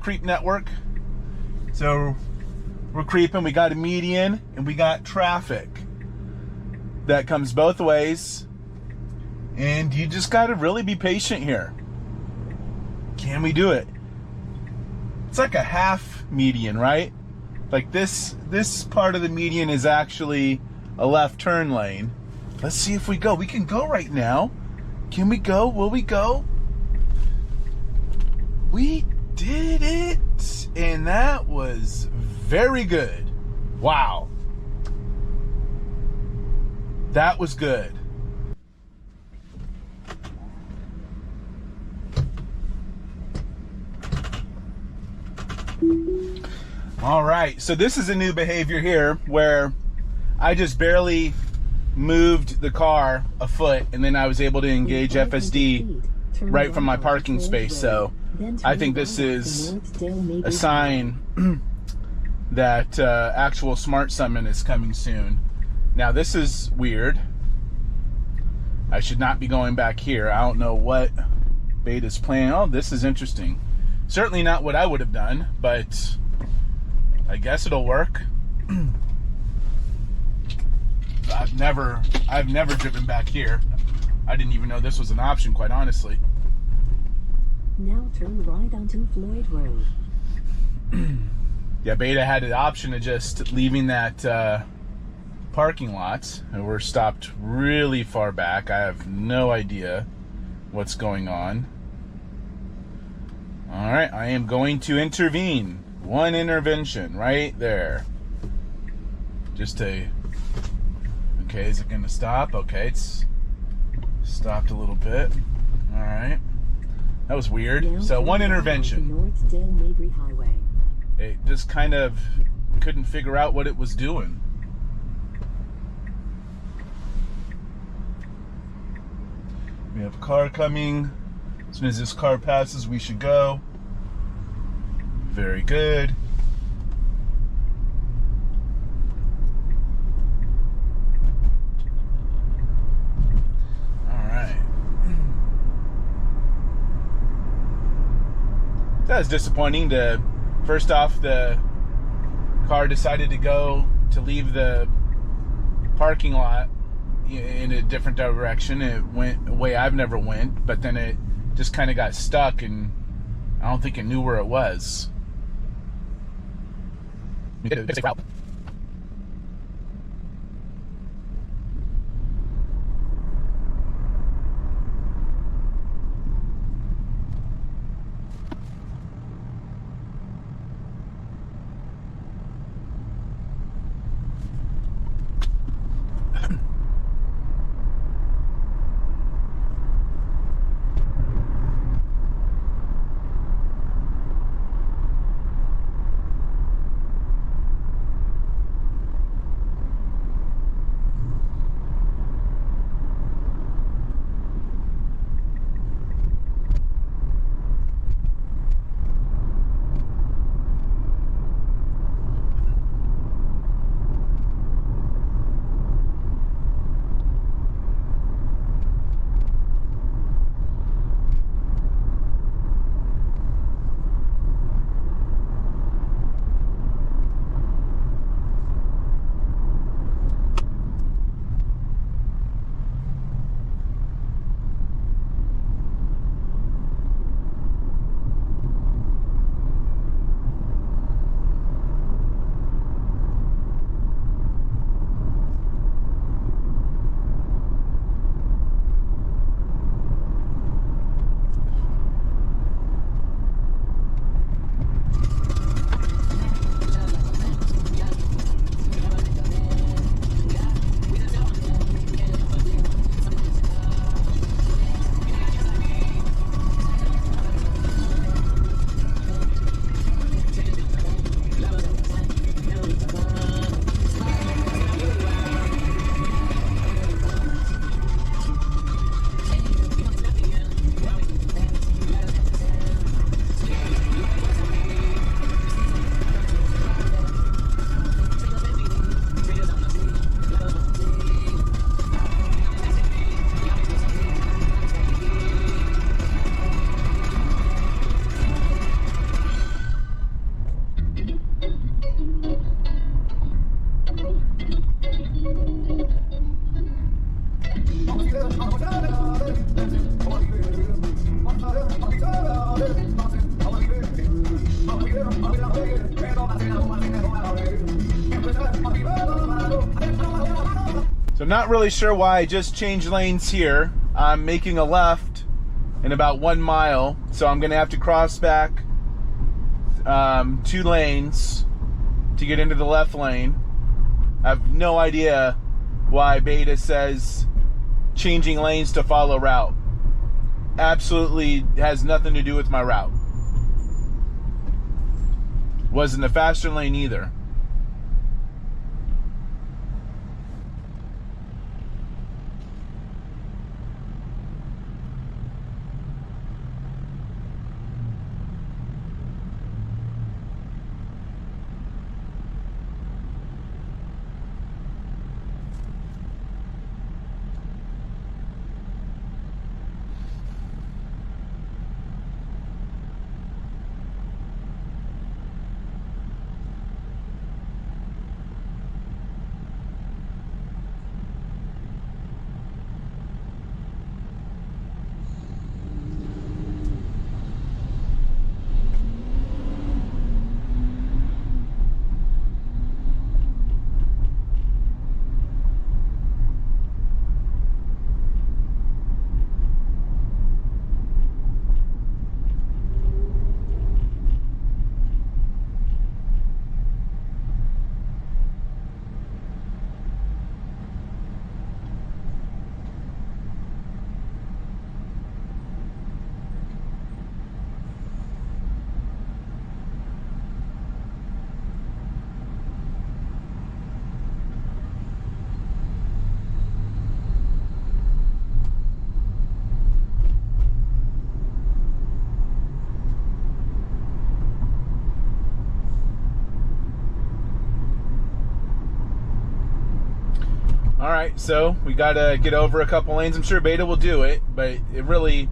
creep network. So we're creeping. We got a median and we got traffic that comes both ways. And you just got to really be patient here. Can we do it? It's like a half median, right? Like this part of the median is actually a left turn lane. Let's see if we go. We can go right now. Can we go? Will we go? We did it. And that was very good. Wow. That was good. All right, so this is a new behavior here where I just barely moved the car a foot and then I was able to engage FSD right from my parking space. So I think this is a sign that actual smart summon is coming soon. Now this is weird. I should not be going back here. I don't know what Beta's plan. Oh, this is interesting. Certainly not what I would have done, but I guess it'll work. I've never driven back here. I didn't even know this was an option, quite honestly. Now turn right onto Floyd Road. Yeah, Beta had the option of just leaving that parking lot, and we're stopped really far back. I have no idea what's going on. All right, I am going to intervene. One intervention right there. Just to... Okay, is it going to stop? Okay, it's stopped a little bit. All right. That was weird. So one intervention. Northdale Mabry Highway. It just kind of couldn't figure out what it was doing. We have a car coming. As soon as this car passes, we should go. Very good. All right. That was disappointing. First off, the car decided to leave the parking lot in a different direction. It went a way I've never went, but then it just kind of got stuck, and I don't think it knew where it was. not really sure why I just changed lanes here. I'm making a left in about 1 mile, so I'm going to have to cross back 2 lanes to get into the left lane. I have no idea why Beta says changing lanes to follow route. Absolutely has nothing to do with my route. Wasn't a faster lane either. All right, so we got to get over a couple lanes. I'm sure Beta will do it, but it really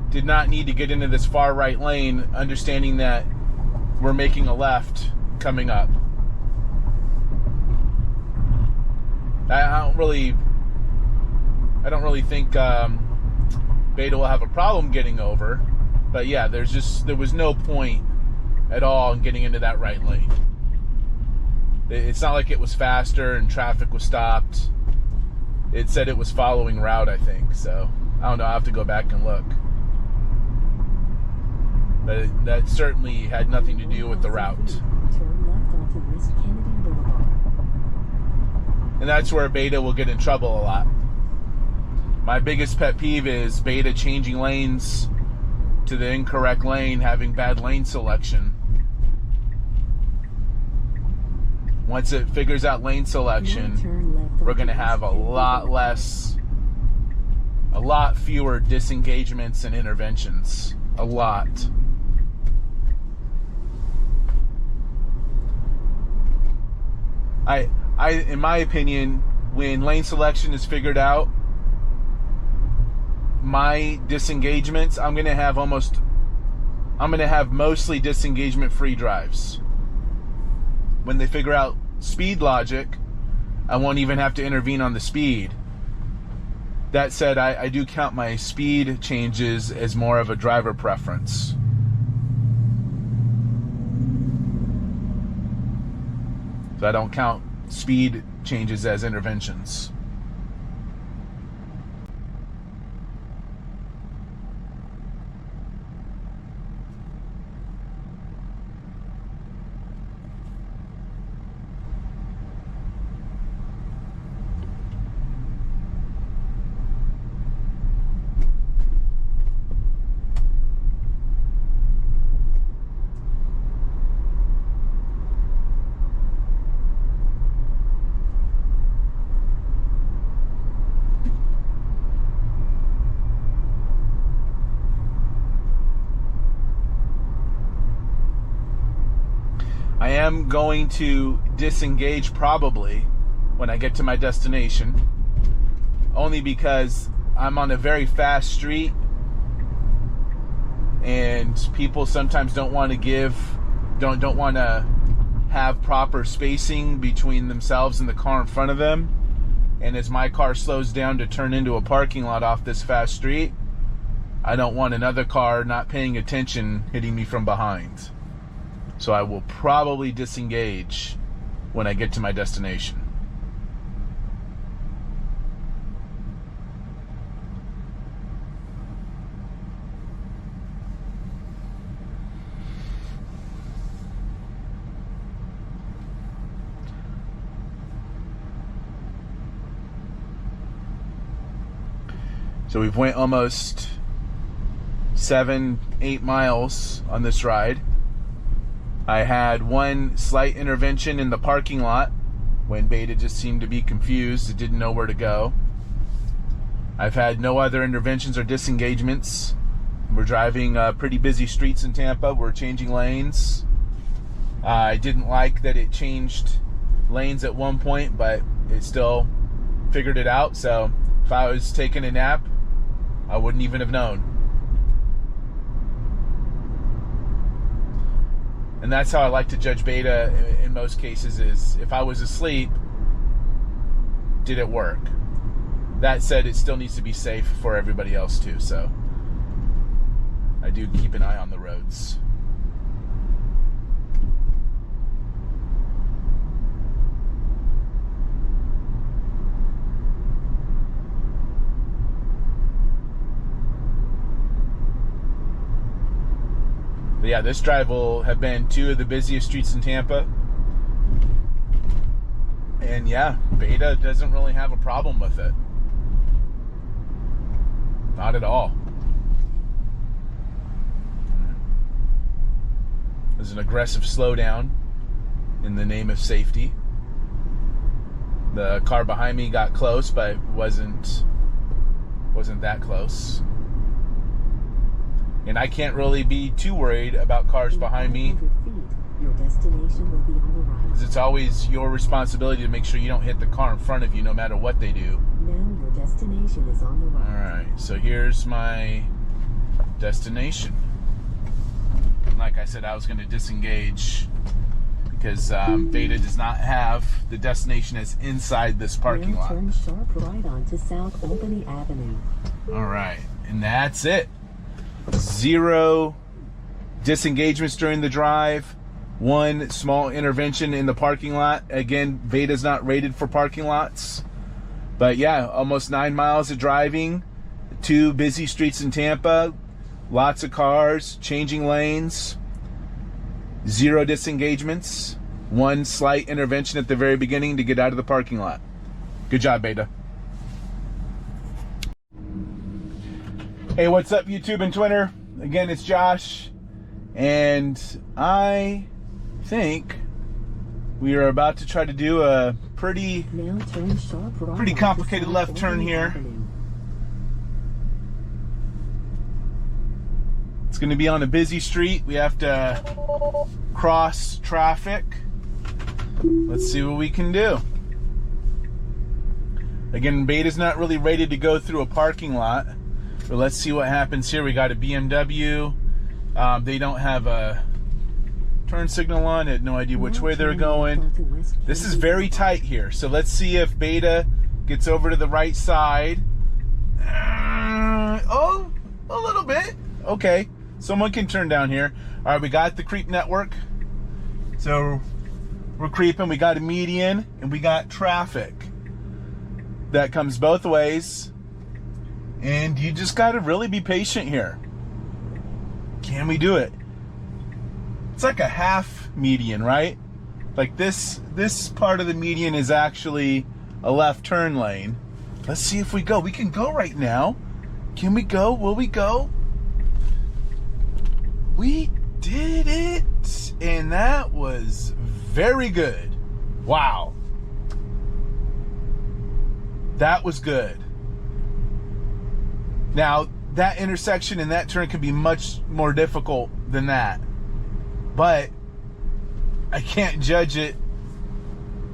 did not need to get into this far right lane, understanding that we're making a left coming up. I don't really think Beta will have a problem getting over, but yeah, there was no point at all in getting into that right lane. It's not like it was faster and traffic was stopped. It said it was following route, I think. So, I don't know. I'll have to go back and look. But that certainly had nothing to do with the route. Turn left onto West Kennedy Boulevard. And that's where Beta will get in trouble a lot. My biggest pet peeve is Beta changing lanes to the incorrect lane, having bad lane selection. Once it figures out lane selection, we're going to have a lot fewer disengagements and interventions. A lot. In my opinion, when lane selection is figured out, my disengagements, I'm going to have mostly disengagement-free drives. When they figure out speed logic, I won't even have to intervene on the speed. That said, I do count my speed changes as more of a driver preference. So I don't count speed changes as interventions. I am going to disengage probably when I get to my destination, only because I'm on a very fast street and people sometimes don't want to have proper spacing between themselves and the car in front of them. And as my car slows down to turn into a parking lot off this fast street, I don't want another car not paying attention hitting me from behind. So I will probably disengage when I get to my destination. So we've went almost 7-8 miles on this ride. I had one slight intervention in the parking lot when Beta just seemed to be confused. It didn't know where to go. I've had no other interventions or disengagements. We're driving pretty busy streets in Tampa. We're changing lanes. I didn't like that it changed lanes at one point, but it still figured it out. So if I was taking a nap, I wouldn't even have known. And that's how I like to judge Beta in most cases, is if I was asleep, did it work? That said, it still needs to be safe for everybody else too, so I do keep an eye on the roads. But yeah, this drive will have been 2 of the busiest streets in Tampa. And yeah, Beta doesn't really have a problem with it. Not at all. There's an aggressive slowdown in the name of safety. The car behind me got close, but wasn't that close. And I can't really be too worried about cars behind me. Your destination will be on the right. Because it's always your responsibility to make sure you don't hit the car in front of you no matter what they do. Now your destination is on the right. Alright, so here's my destination. And like I said, I was going to disengage because Beta does not have the destination as inside this parking lot. Turn sharp right onto South Albany Avenue. Alright, and that's it. 0 disengagements during the drive. 1 small intervention in the parking lot. Again, Beta's not rated for parking lots. But yeah, almost 9 miles of driving. 2 busy streets in Tampa. Lots of cars, changing lanes. 0 disengagements. 1 slight intervention at the very beginning to get out of the parking lot. Good job, Beta. Hey, what's up, YouTube and Twitter? Again, it's Josh. And I think we are about to try to do a pretty complicated left turn here. It's going to be on a busy street. We have to cross traffic. Let's see what we can do. Again, Beta's not really rated to go through a parking lot. But let's see what happens here. We got a BMW. They don't have a turn signal on. I had no idea which way they're going. This is very tight here. So let's see if Beta gets over to the right side. Oh, a little bit. Okay. Someone can turn down here. All right, we got the creep network. So we're creeping. We got a median and we got traffic that comes both ways. And you just got to really be patient here. Can we do it? It's like a half median, right? Like this part of the median is actually a left turn lane. Let's see if we go. We can go right now. Can we go? Will we go? We did it. And that was very good. Wow. That was good. Now, that intersection and that turn can be much more difficult than that. But I can't judge it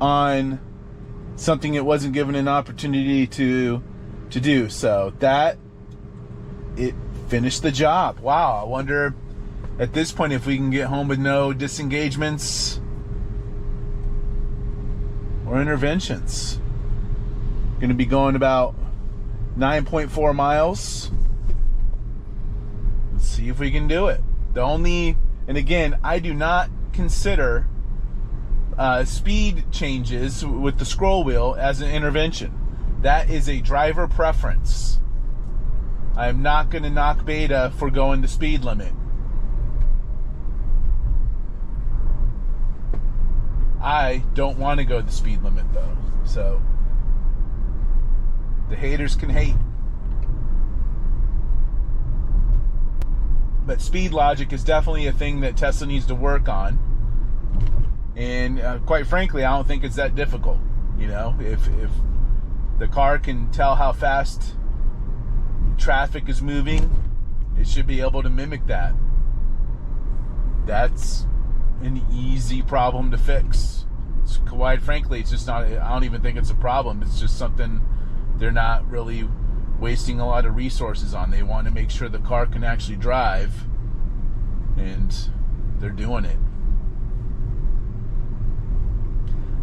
on something it wasn't given an opportunity to do. So that, it finished the job. Wow, I wonder at this point if we can get home with no disengagements or interventions. Going to be going about 9.4 miles. Let's see if we can do it. And again, I do not consider speed changes with the scroll wheel as an intervention. That is a driver preference. I am not going to knock Beta for going the speed limit. I don't want to go the speed limit though. So the haters can hate. But speed logic is definitely a thing that Tesla needs to work on. And quite frankly, I don't think it's that difficult. You know, if the car can tell how fast traffic is moving, it should be able to mimic that. That's an easy problem to fix. Quite frankly, it's just not, I don't even think it's a problem. It's just something they're not really wasting a lot of resources on. They want to make sure the car can actually drive, and they're doing it.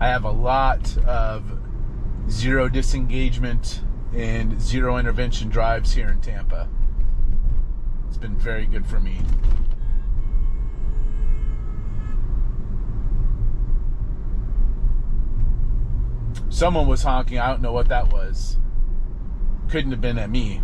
I have a lot of zero disengagement and zero intervention drives here in Tampa. It's been very good for me. Someone was honking. I don't know what that was. Couldn't have been at me.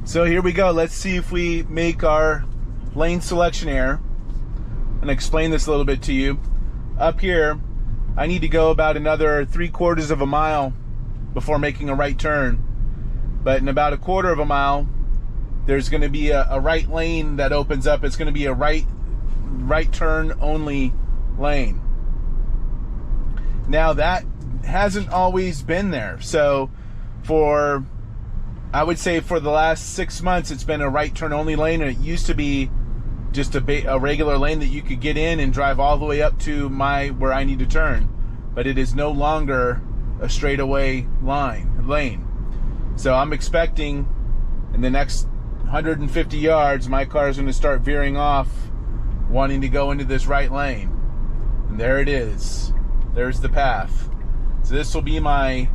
So here we go. Let's see if we make our lane selection error and explain this a little bit to you. Up here, I need to go about another 3/4 of a mile before making a right turn. But in about 1/4 of a mile, there's going to be a right lane that opens up. It's going to be a right turn only lane. Now that hasn't always been there. So I would say for the last 6 months, it's been a right turn only lane, and it used to be just a regular lane that you could get in and drive all the way up to where I need to turn. But it is no longer a straightaway lane. So I'm expecting in the next 150 yards, my car is going to start veering off, wanting to go into this right lane. And there it is. There's the path. So this will be my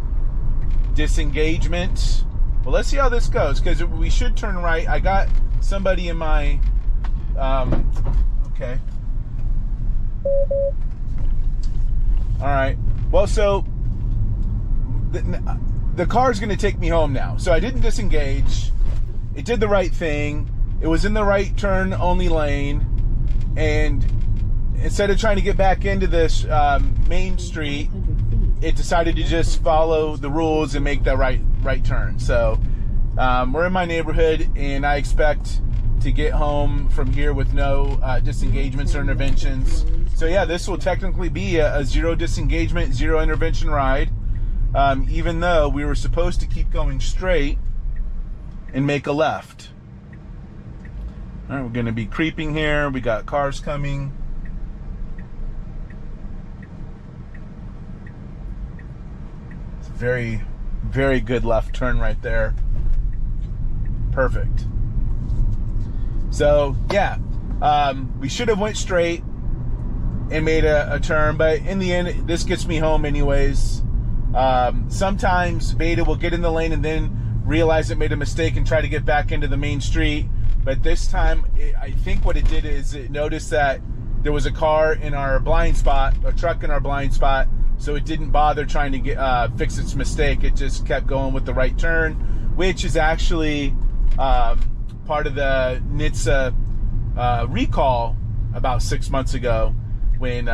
disengagement. Well, let's see how this goes, because we should turn right. I got somebody in my, okay. All right. Well, so the car's going to take me home now. So I didn't disengage. It did the right thing. It was in the right turn only lane. And instead of trying to get back into this main street, it decided to just follow the rules and make that right turn. So we're in my neighborhood, and I expect to get home from here with no disengagements or interventions. So yeah, this will technically be a zero disengagement, zero intervention ride, even though we were supposed to keep going straight and make a left. All right, we're going to be creeping here. We got cars coming. It's a very, very good left turn right there. Perfect. So yeah, we should have went straight and made a turn, but in the end, this gets me home anyways. Sometimes Beta will get in the lane and then realize it made a mistake and try to get back into the main street. But this time, I think what it did is it noticed that there was a car in our blind spot, a truck in our blind spot, so it didn't bother trying to fix its mistake. It just kept going with the right turn, which is actually part of the NHTSA recall about 6 months ago, when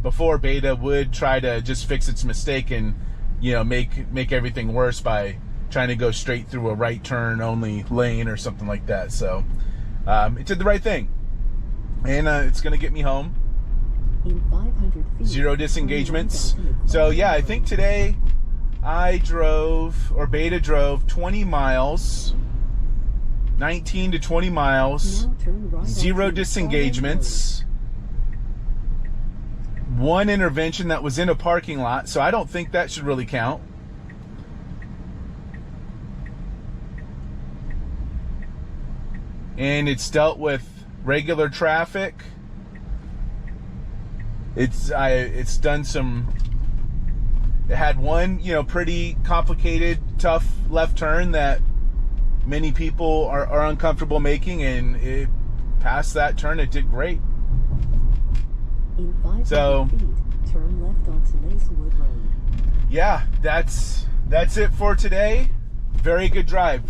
before Beta would try to just fix its mistake and make everything worse by trying to go straight through a right turn only lane or something like that. So it did the right thing, and it's going to get me home. In 500 feet, Zero disengagements. So yeah, I think today I drove, or Beta drove 20 miles, 19 to 20 miles, now turn right zero onto disengagements, one intervention that was in a parking lot, so I don't think that should really count. And it's dealt with regular traffic. It's done some. It had one, pretty complicated, tough left turn that many people are uncomfortable making, and it passed that turn. It did great. In 500 So, feet, turn left onto Lacewood Road. Yeah, that's it for today. Very good drive.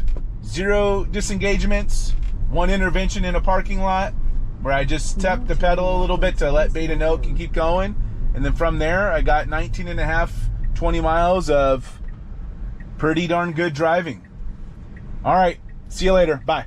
Zero disengagements, one intervention in a parking lot where I just tapped the pedal a little bit to let Beta know it can keep going. And then from there, I got 19 and a half, 20 miles of pretty darn good driving. All right, see you later. Bye.